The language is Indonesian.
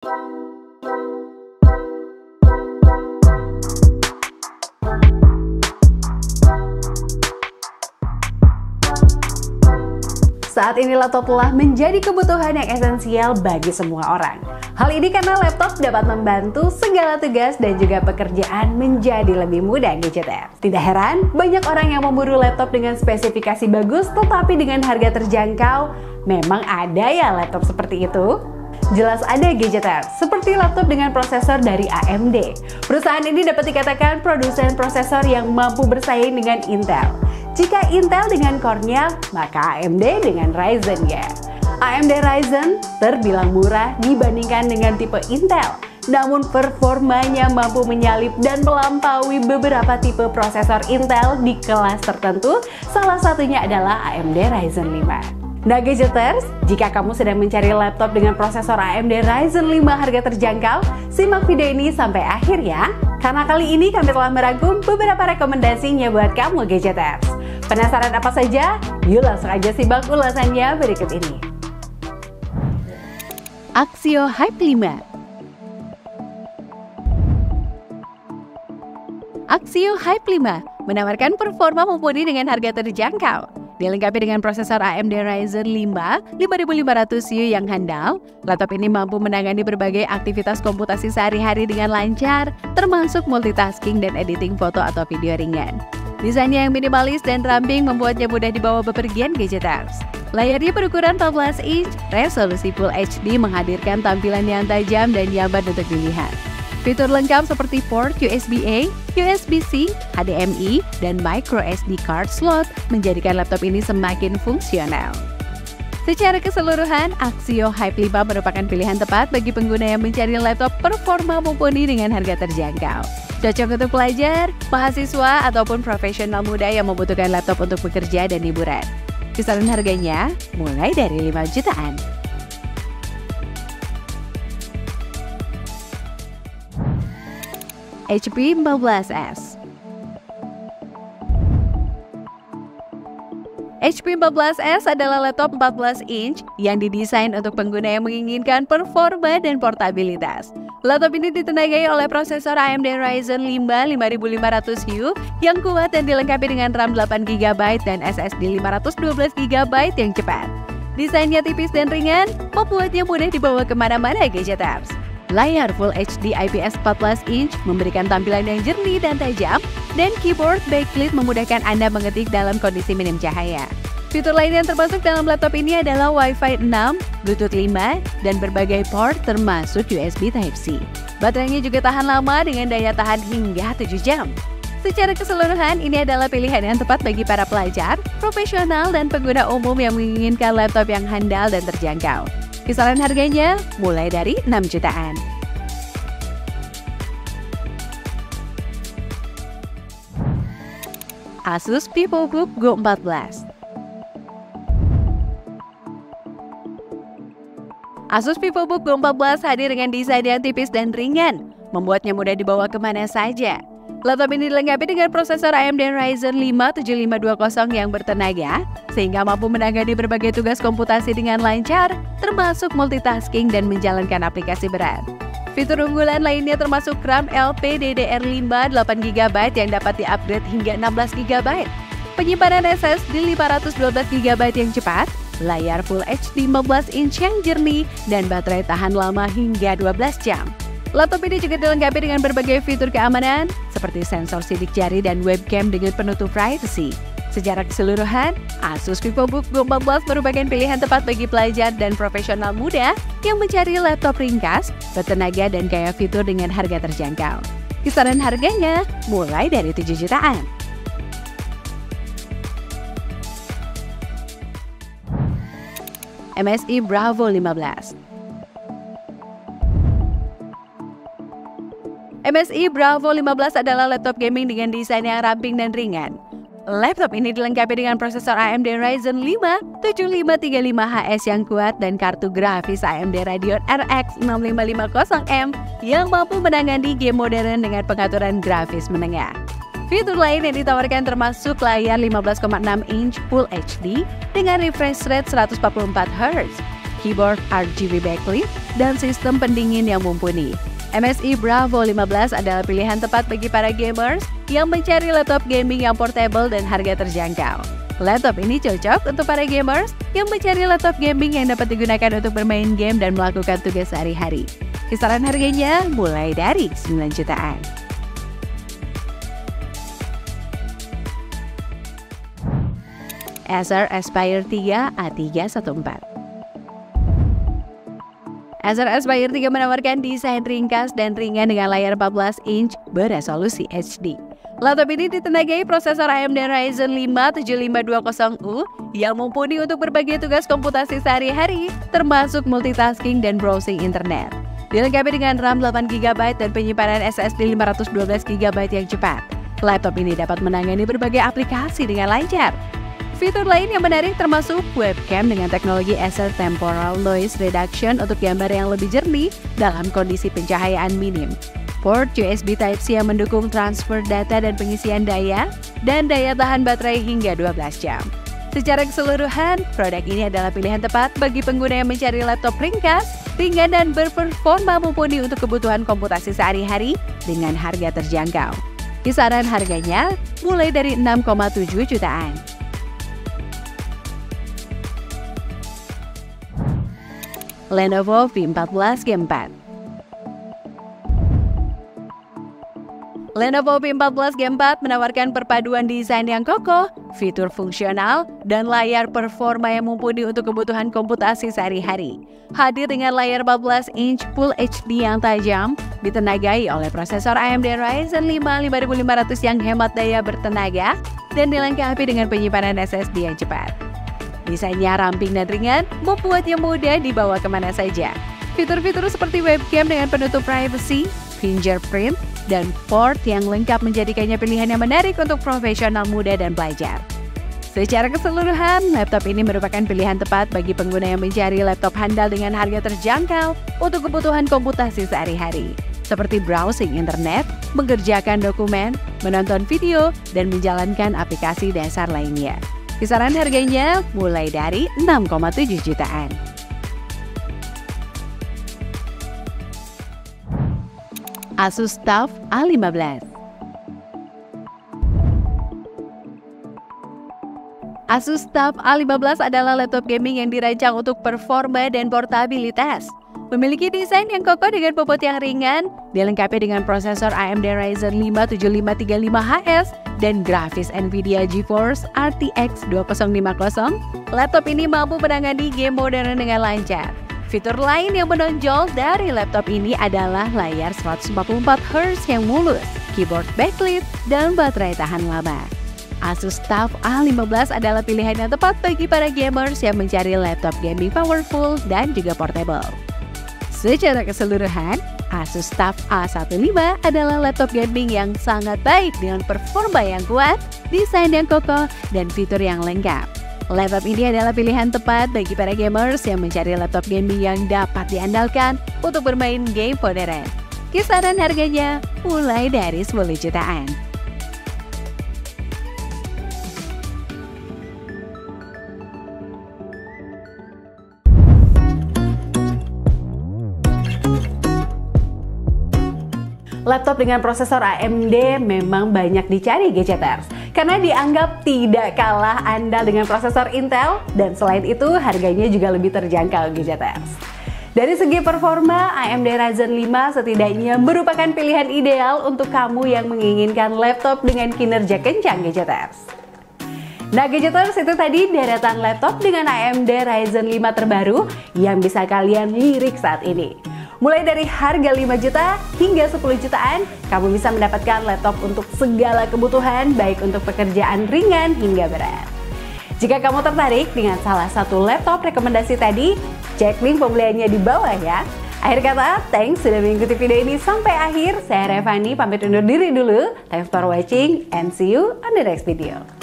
Saat ini laptop telah menjadi kebutuhan yang esensial bagi semua orang. Hal ini karena laptop dapat membantu segala tugas dan juga pekerjaan menjadi lebih mudah gadgeter. Tidak heran, banyak orang yang memburu laptop dengan spesifikasi bagus tetapi dengan harga terjangkau. Memang ada ya laptop seperti itu? Jelas ada gadgeter, seperti laptop dengan prosesor dari AMD. Perusahaan ini dapat dikatakan produsen prosesor yang mampu bersaing dengan Intel. Jika Intel dengan Core-nya, maka AMD dengan Ryzen-nya. AMD Ryzen terbilang murah dibandingkan dengan tipe Intel, namun performanya mampu menyalip dan melampaui beberapa tipe prosesor Intel di kelas tertentu, salah satunya adalah AMD Ryzen 5. Nah gadgeters, jika kamu sedang mencari laptop dengan prosesor AMD Ryzen 5 harga terjangkau, simak video ini sampai akhir ya. Karena kali ini kami telah merangkum beberapa rekomendasinya buat kamu gadgeters. Penasaran apa saja? Yuk langsung aja simak ulasannya berikut ini. Axio Hype 5. Axio Hype 5 menawarkan performa mumpuni dengan harga terjangkau. Dilengkapi dengan prosesor AMD Ryzen 5 5500U yang handal, laptop ini mampu menangani berbagai aktivitas komputasi sehari-hari dengan lancar, termasuk multitasking dan editing foto atau video ringan. Desainnya yang minimalis dan ramping membuatnya mudah dibawa bepergian gadgeters. Layarnya berukuran 14 inch, resolusi Full HD menghadirkan tampilan yang tajam dan nyaman untuk dilihat. Fitur lengkap seperti port USB-A, USB-C, HDMI, dan microSD card slot menjadikan laptop ini semakin fungsional. Secara keseluruhan, Axio Hype 5 merupakan pilihan tepat bagi pengguna yang mencari laptop performa mumpuni dengan harga terjangkau. Cocok untuk pelajar, mahasiswa, ataupun profesional muda yang membutuhkan laptop untuk bekerja dan hiburan. Kisaran harganya mulai dari 5 jutaan. HP 14S. HP 14S adalah laptop 14 inch yang didesain untuk pengguna yang menginginkan performa dan portabilitas. Laptop ini ditenagai oleh prosesor AMD Ryzen 5 5500U yang kuat dan dilengkapi dengan RAM 8GB dan SSD 512GB yang cepat. Desainnya tipis dan ringan, membuatnya mudah dibawa kemana-mana gadgeters. Layar Full HD IPS 14 inch memberikan tampilan yang jernih dan tajam, dan keyboard backlit memudahkan Anda mengetik dalam kondisi minim cahaya. Fitur lain yang termasuk dalam laptop ini adalah Wi-Fi 6, Bluetooth 5, dan berbagai port termasuk USB Type-C. Baterainya juga tahan lama dengan daya tahan hingga 7 jam. Secara keseluruhan, ini adalah pilihan yang tepat bagi para pelajar, profesional, dan pengguna umum yang menginginkan laptop yang handal dan terjangkau. Kisaran harganya mulai dari 6 jutaan. Asus VivoBook Go 14. Asus VivoBook Go 14 hadir dengan desain yang tipis dan ringan, membuatnya mudah dibawa kemana saja. Laptop ini dilengkapi dengan prosesor AMD Ryzen 5 7520 yang bertenaga, sehingga mampu menangani berbagai tugas komputasi dengan lancar, termasuk multitasking dan menjalankan aplikasi berat. Fitur unggulan lainnya termasuk RAM LPDDR5 8GB yang dapat di-upgrade hingga 16GB, penyimpanan SSD 512GB yang cepat, layar Full HD 15 inch yang jernih, dan baterai tahan lama hingga 12 jam. Laptop ini juga dilengkapi dengan berbagai fitur keamanan, seperti sensor sidik jari dan webcam dengan penutup privacy. Secara keseluruhan, Asus VivoBook Go 14 merupakan pilihan tepat bagi pelajar dan profesional muda yang mencari laptop ringkas, bertenaga, dan kaya fitur dengan harga terjangkau. Kisaran harganya mulai dari 7 jutaan. MSI Bravo 15. MSI Bravo 15 adalah laptop gaming dengan desain yang ramping dan ringan. Laptop ini dilengkapi dengan prosesor AMD Ryzen 5 7535HS yang kuat dan kartu grafis AMD Radeon RX 6550M yang mampu menangani game modern dengan pengaturan grafis menengah. Fitur lain yang ditawarkan termasuk layar 15,6 inch Full HD dengan refresh rate 144Hz, keyboard RGB backlit, dan sistem pendingin yang mumpuni. MSI Bravo 15 adalah pilihan tepat bagi para gamers yang mencari laptop gaming yang portable dan harga terjangkau. Laptop ini cocok untuk para gamers yang mencari laptop gaming yang dapat digunakan untuk bermain game dan melakukan tugas sehari-hari. Kisaran harganya mulai dari 9 jutaan. Acer Aspire 3 A314. Acer Aspire 3 menawarkan desain ringkas dan ringan dengan layar 14 inch beresolusi HD. Laptop ini ditenagai prosesor AMD Ryzen 5 7520U yang mumpuni untuk berbagai tugas komputasi sehari-hari, termasuk multitasking dan browsing internet. Dilengkapi dengan RAM 8GB dan penyimpanan SSD 512GB yang cepat. Laptop ini dapat menangani berbagai aplikasi dengan lancar. Fitur lain yang menarik termasuk webcam dengan teknologi Acer Temporal Noise Reduction untuk gambar yang lebih jernih dalam kondisi pencahayaan minim. Port USB Type-C yang mendukung transfer data dan pengisian daya, dan daya tahan baterai hingga 12 jam. Secara keseluruhan, produk ini adalah pilihan tepat bagi pengguna yang mencari laptop ringkas, ringan dan berperforma mumpuni untuk kebutuhan komputasi sehari-hari dengan harga terjangkau. Kisaran harganya mulai dari 6,7 jutaan. Lenovo V14 G4. Lenovo V14 G4 menawarkan perpaduan desain yang kokoh, fitur fungsional, dan layar performa yang mumpuni untuk kebutuhan komputasi sehari-hari. Hadir dengan layar 14 inch Full HD yang tajam, ditenagai oleh prosesor AMD Ryzen 5 5500 yang hemat daya bertenaga, dan dilengkapi dengan penyimpanan SSD yang cepat. Desainnya ramping dan ringan, membuatnya mudah dibawa kemana saja. Fitur-fitur seperti webcam dengan penutup privacy, fingerprint, dan port yang lengkap menjadikannya pilihan yang menarik untuk profesional muda dan pelajar. Secara keseluruhan, laptop ini merupakan pilihan tepat bagi pengguna yang mencari laptop handal dengan harga terjangkau untuk kebutuhan komputasi sehari-hari, seperti browsing internet, mengerjakan dokumen, menonton video, dan menjalankan aplikasi dasar lainnya. Kisaran harganya mulai dari 6,7 jutaan. Asus TUF A15. Asus TUF A15 adalah laptop gaming yang dirancang untuk performa dan portabilitas. Memiliki desain yang kokoh dengan bobot yang ringan, dilengkapi dengan prosesor AMD Ryzen 5 7535HS dan grafis Nvidia GeForce RTX 2050, laptop ini mampu menangani game modern dengan lancar. Fitur lain yang menonjol dari laptop ini adalah layar 144Hz yang mulus, keyboard backlit, dan baterai tahan lama. Asus TUF A15 adalah pilihan yang tepat bagi para gamers yang mencari laptop gaming powerful dan juga portable. Secara keseluruhan, Asus TUF A15 adalah laptop gaming yang sangat baik dengan performa yang kuat, desain yang kokoh, dan fitur yang lengkap. Laptop ini adalah pilihan tepat bagi para gamers yang mencari laptop gaming yang dapat diandalkan untuk bermain game modern. Kisaran harganya mulai dari 10 jutaan. Laptop dengan prosesor AMD memang banyak dicari gadgeters karena dianggap tidak kalah andal dengan prosesor Intel, dan selain itu harganya juga lebih terjangkau gadgeters. Dari segi performa, AMD Ryzen 5 setidaknya merupakan pilihan ideal untuk kamu yang menginginkan laptop dengan kinerja kencang gadgeters. Nah gadgeters, itu tadi deretan laptop dengan AMD Ryzen 5 terbaru yang bisa kalian lirik saat ini. Mulai dari harga 5 juta hingga 10 jutaan, kamu bisa mendapatkan laptop untuk segala kebutuhan, baik untuk pekerjaan ringan hingga berat. Jika kamu tertarik dengan salah satu laptop rekomendasi tadi, cek link pembeliannya di bawah ya. Akhir kata, thanks sudah mengikuti video ini sampai akhir. Saya Revani, pamit undur diri dulu. Thanks for watching and see you on the next video.